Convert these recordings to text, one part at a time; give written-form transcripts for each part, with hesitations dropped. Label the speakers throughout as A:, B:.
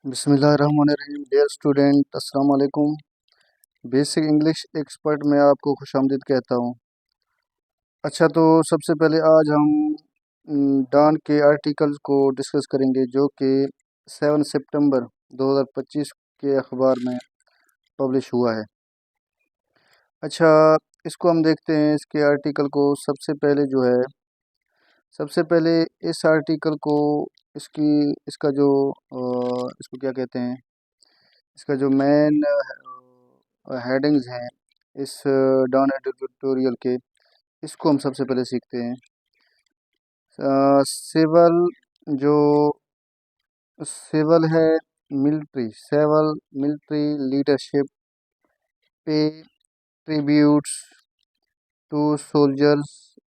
A: बिस्मिल्लाहिर्रहमानिर्रहीम। Dear student, अस्सलाम वालेकुम। बेसिक इंग्लिश एक्सपर्ट में आपको खुशामदीद कहता हूँ। अच्छा, तो सबसे पहले आज हम डॉन के आर्टिकल्स को डिस्कस करेंगे जो कि 7 सितंबर 2025 के अखबार में पब्लिश हुआ है। अच्छा, इसको हम देखते हैं, इसके आर्टिकल को। सबसे पहले इस आर्टिकल को, इसकी इसका जो इसको क्या कहते हैं, इसका जो मेन हेडिंग्स हैं इस डॉन एडिटोरियल के, इसको हम सबसे पहले सीखते हैं। सिविल जो सिविल है, मिलिट्री लीडरशिप पे tributes to soldiers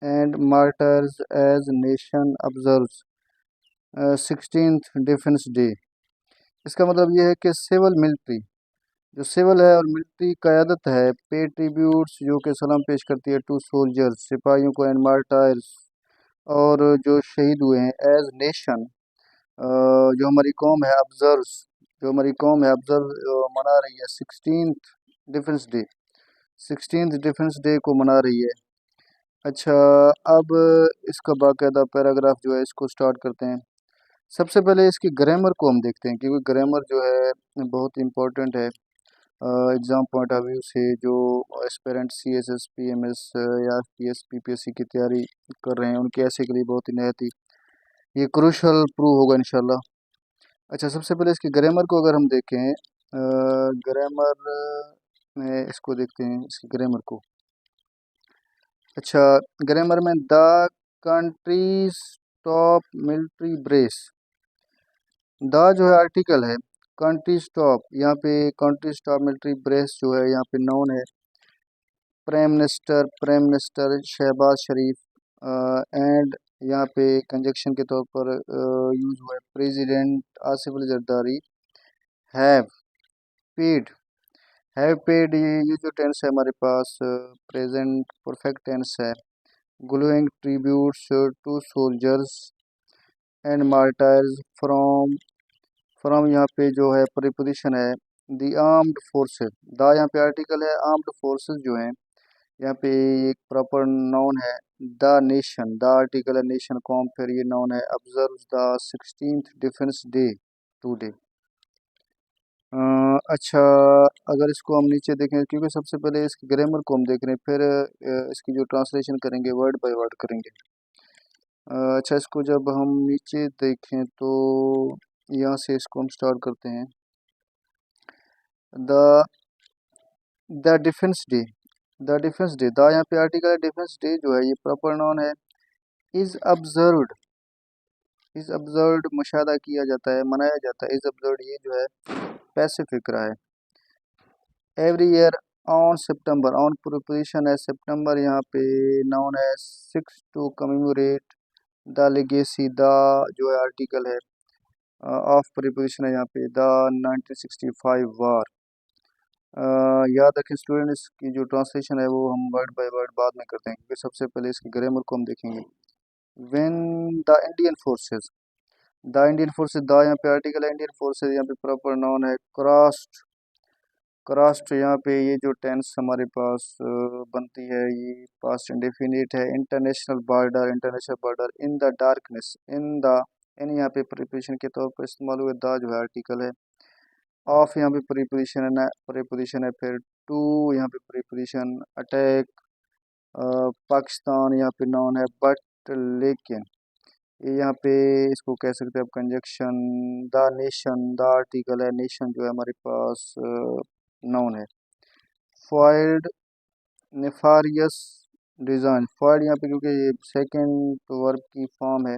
A: and martyrs as nation observes 16th defence day. इसका मतलब ये है कि जो सिविल है और मिलिट्री क़यादत है, पे ट्रिब्यूट्स जो कि सलाम पेश करती है, टू सोल्जर्स सिपाहियों को, एंड मार्टायर्स और जो शहीद हुए हैं, एज नेशन जो हमारी कौम है, ऑब्जर्व मना रही है 16th डिफेंस डे को मना रही है। अच्छा, अब इसका बाकायदा पैराग्राफ जो है, इसको स्टार्ट करते हैं। सबसे पहले इसकी ग्रामर को हम देखते हैं, क्योंकि ग्रामर जो है बहुत इम्पोर्टेंट है एग्ज़ाम पॉइंट ऑफ व्यू से। जो एस्पिरेंट CSS PMS या PS PPSC की तैयारी कर रहे हैं, उनके ऐसे के लिए बहुत ही नहायत ही ये क्रूशल प्रूव होगा इंशाल्लाह। अच्छा, सबसे पहले इसकी ग्रामर को अगर हम देखें, ग्रामर में इसको देखते हैं, इसकी ग्रामर को। अच्छा, ग्रामर में the countries top military brace, the जो है आर्टिकल है, कंट्रीज टॉप, यहाँ पे कंट्रीज टॉप मिलिट्री ब्रेस जो है, यहाँ पे नाउन है। Prime minister Shahbaz Sharif, and यहाँ पे कंजक्शन के तौर पर यूज़ हुआ है, president Asif Ali Zardari have paid. ये जो टेंस है हमारे पास, प्रेजेंट परफेक्ट टेंस है। Glowing tributes to soldiers and martyrs from यहाँ पे जो है प्रीपोजिशन है, द आर्म्ड फोर्सेस। द यहाँ पे आर्टिकल है, आर्म्ड फोर्सेस जो हैं, यहाँ पे एक प्रॉपर नाउन है। द नेशन, द आर्टिकल है, नेशन कॉम, फिर ये नाउन है। Observe the 16th defence day today. अच्छा, अगर इसको हम नीचे देखें, क्योंकि सबसे पहले इसकी ग्रामर को हम देख रहे हैं, फिर इसकी जो ट्रांसलेशन करेंगे वर्ड बाय वर्ड करेंगे। अच्छा, इसको जब हम नीचे देखें तो यहाँ से इसको हम स्टार्ट करते हैं। The the defence day, the यहाँ पे आर्टिकल है, डिफेंस डे जो है ये प्रॉपर नाउन है। इज ऑब्जर्व्ड मुशाहदा किया जाता है, मनाया जाता है। इज ऑब्जर्व्ड ये जो है पैसिव फिक्रा है। Every year on September, on preposition है, सितंबर यहाँ पे नाउन है। 6 to commemorate the legacy, the जो है आर्टिकल है, ऑफ प्रीपोजिशन है यहाँ पे, द 1965 वार। याद रखें स्टूडेंट, इसकी जो ट्रांसलेशन है वो हम वर्ड बाय वर्ड बाद में करते हैं, क्योंकि सबसे पहले इसकी ग्रामर को हम देखेंगे। When the Indian forces, the यहाँ पे आर्टिकल है, इंडियन फोर्सेस यहाँ पे प्रॉपर नाउन है। क्रॉस्ड यहाँ पे ये जो टेंस हमारे पास बनती है, ये पास्ट इंडेफिनिट है। International border in the darkness, in यहाँ पे प्रीपोजिशन के तौर पर इस्तेमाल हुए। द जो है आर्टिकल है। ऑफ यहाँ पे प्रीपोजिशन है, फिर टू यहाँ पे प्रीपोजिशन। अटैक पाकिस्तान यहाँ पे नाउन है। बट लेकिन ये यहाँ पे इसको कह सकते हैं आप conjunction. The nation, the article है, नेशन जो है हमारे पास नाउन है। फॉइल्ड नेफारियस डिज़ाइन, फॉइल्ड यहाँ पे क्योंकि ये सेकंड वर्ब की फॉर्म है,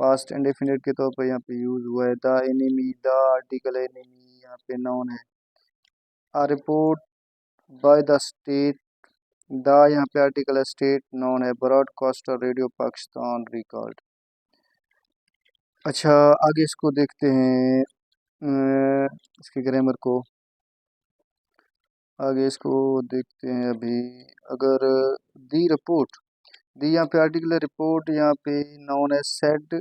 A: पास्ट इंडेफिनिट के तौर पर यहाँ पे यूज हुआ है। द एनिमी, द आर्टिकल है, एनिमी यहाँ पे नाउन है। A report by the state, the यहाँ पे आर्टिकल है, स्टेट नाउन है। Broadcaster radio Pakistan record. अच्छा, आगे इसको देखते हैं, इसके ग्रामर को आगे इसको देखते हैं अभी। अगर दी रिपोर्ट, दी यहाँ पे आर्टिकल है, रिपोर्ट यहाँ पे नाउन है। सेड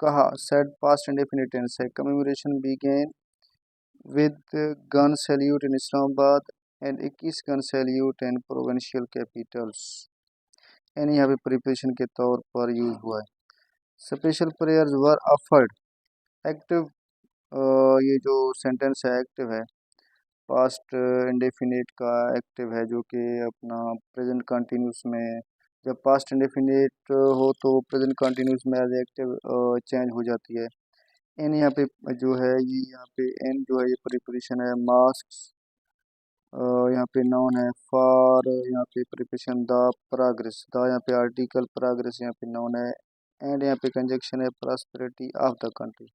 A: कहा, सेड पास्ट इंडेफिनिट टेंस है। Commemoration begin with gun salute in Islamabad and 21 gun salute in provincial capitals. यानी यहाँ पे प्रिपरेशन के तौर पर यूज हुआ है। स्पेशल प्रेयर्स वर ऑफर्ड, एक्टिव, ये जो सेंटेंस है एक्टिव है। पास्ट इंडेफिनिट का एक्टिव है, जो कि अपना प्रेजेंट कंटिन्यूस में, जब पास्ट इंडेफिनिट हो तो प्रेजेंट कंटिन्यूस में एज एक्टिव चेंज हो जाती है। एन यहाँ पे जो है, ये यहाँ पे एन जो है ये प्रिपरेशन है। मास्क यहाँ पे नाउन है। फॉर यहाँ पे प्रिपरेशन द प्रोग्रेस, द यहाँ पे आर्टिकल, प्रोग्रेस यहाँ पे नाउन है। एंड यहाँ पे कंजक्शन है prosperity of the country.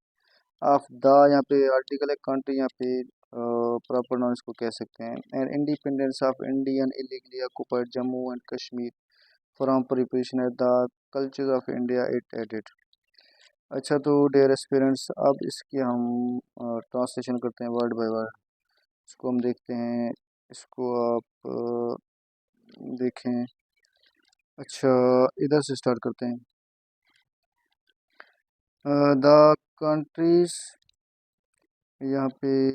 A: Of the यहाँ पे आर्टिकल है, कंट्री यहाँ पे प्रॉपर नाउन इसको कह सकते हैं। And independence of Indian illegally occupied Jammu and Kashmir from preparation है the culture of India it added. अच्छा, तो डियर एस्पिरेंट्स, अब इसके हम ट्रांसलेशन करते हैं वर्ड बाय वर्ड। इसको हम देखते हैं, इसको आप देखें। अच्छा, इधर से स्टार्ट करते हैं। द कंट्रीज, यहाँ पे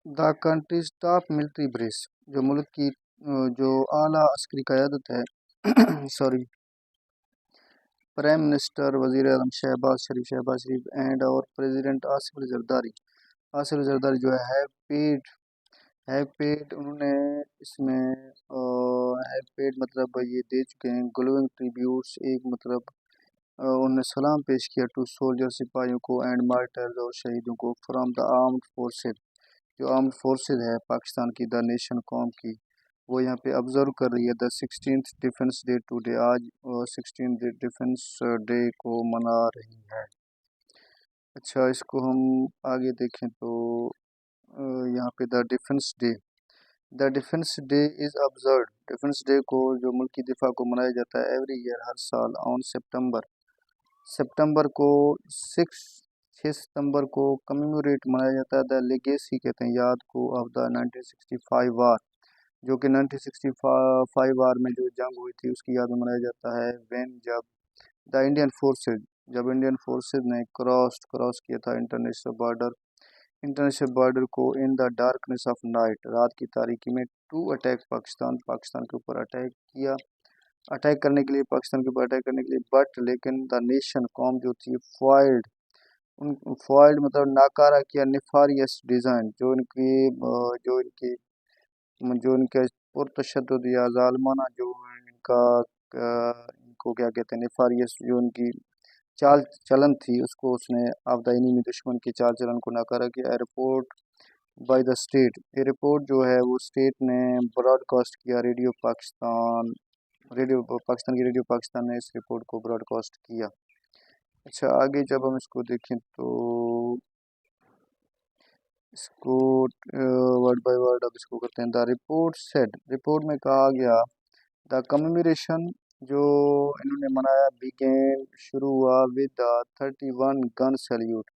A: the countries top military brace, जो मुल्क की जो आला अस्करी क़यादत है सॉरी, प्राइम मिनिस्टर वज़ीर आज़म शहबाज शरीफ एंड और प्रेसिडेंट आसिफ अली जरदारी जो है पेड उन्होंने इसमें हैव पेड मतलब ये दे चुके हैं ग्लोइंग ट्रिब्यूट्स, एक मतलब उन्होंने सलाम पेश किया टू सोल्जर, सिपाहियों को, एंड मार्टर्स और शहीदों को, फ्रॉम द आर्म्ड फोर्सेज, जो आर्म्ड फोर्सेज है पाकिस्तान की, द नेशन कौम की, वो यहाँ पे ऑब्जर्व कर रही है the 16th defence day today, आज 16th डिफेंस डे को मना रही है। अच्छा, इसको हम आगे देखें तो यहाँ पे the defence day is observe, defence day को, जो मुल्की दिफा को मनाया जाता है एवरी ईयर, हर साल, ऑन सितंबर को 6 सितंबर को कमेमोरेट मनाया जाता है द लेगेसी, कहते हैं याद को, ऑफ द 1965 वार, जो कि 1965 वार में जो जंग हुई थी उसकी याद में मनाया जाता है। व्हेन, जब, द इंडियन फोर्सेज ने क्रॉस किया था इंटरनेशनल बॉर्डर को, इन द डार्कनेस ऑफ नाइट, रात की तारीकी में, टू अटैक पाकिस्तान के ऊपर अटैक करने के लिए, पाकिस्तान के ऊपर अटैक करने के लिए, बट लेकिन द नेशन, कौम जो थी, फॉइल्ड मतलब नाकारा किया, निफारियस डिज़ाइन, जो इनके पुरतशद्दुद या जालमाना जो इनका इनको क्या कहते हैं, निफारियस, जो इनकी चाल चलन थी, उसको उसने आपदाइनी में दुश्मन की चाल चलन को नाकारा किया। Airport bye the state, airport जो है वो स्टेट ने ब्रॉडकास्ट किया, रेडियो पाकिस्तान ने इस रिपोर्ट को ब्रॉडकास्ट किया। अच्छा, आगे जब हम इसको देखें तो इसको वर्ड बाय वर्ड अब इसको करते हैं। द रिपोर्ट सेड, रिपोर्ट में कहा गया, द कमेमोरेशन, जो इन्होंने मनाया, बिगेन शुरू हुआ, with the 31 gun salute,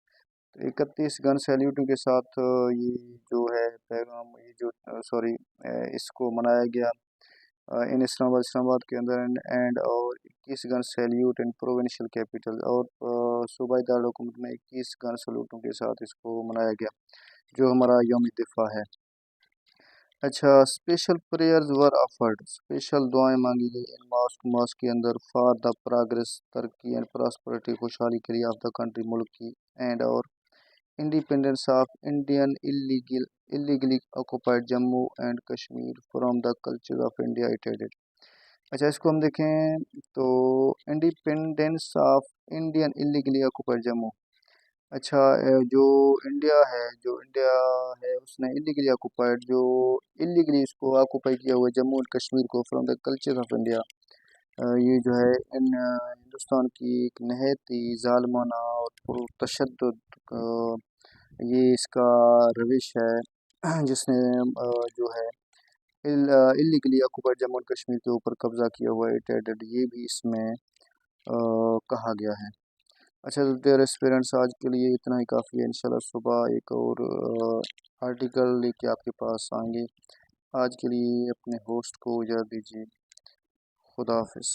A: 31 gun सैल्यूटों के साथ ये जो है पैगाम, ये जो सॉरी इसको मनाया गया इन इस्लामाबाद के अंदर, एंड और 21 gun salute in provincial capital, और सूबाई दारकूमत में 21 गन सैल्यूटों के साथ इसको मनाया गया, जो हमारा यौम दिफा है। अच्छा, स्पेशल प्रेयर्स वर ऑफर्ड, स्पेशल दुआएं मांगी गई इन मॉस्क के अंदर, फॉर द प्रोग्रेस, तरक्की, एंड प्रॉस्पेरिटी, खुशहाली के लिए, ऑफ द कंट्री, मुल्क की, एंड और independence of Indian illegally occupied Jammu and Kashmir from the culture of India it added. अच्छा, इसको हम देखें तो independence of Indian illegally occupied Jammu. अच्छा, जो इंडिया है उसने इलीगली ऑक्युपाइड, जो इलीगली इसको ऑक्युपाई किया हुआ जम्मू एंड कश्मीर को, from the culture of India, ये जो है हिंदुस्तान की एक नहायत ही जालमाना और तशद्दुद ये इसका रविश है, जिसने जो है illegally occupied Jammu and Kashmir के ऊपर कब्जा किया हुआ है, इट एडेड, ये भी इसमें कहा गया है। अच्छा, तो डियर एस्पिरेंट्स, आज के लिए इतना ही काफ़ी है। इंशाल्लाह सुबह एक और आर्टिकल लेके आपके पास आएंगे। आज के लिए अपने होस्ट को इजाज़त दीजिए। खुदा हाफिज़।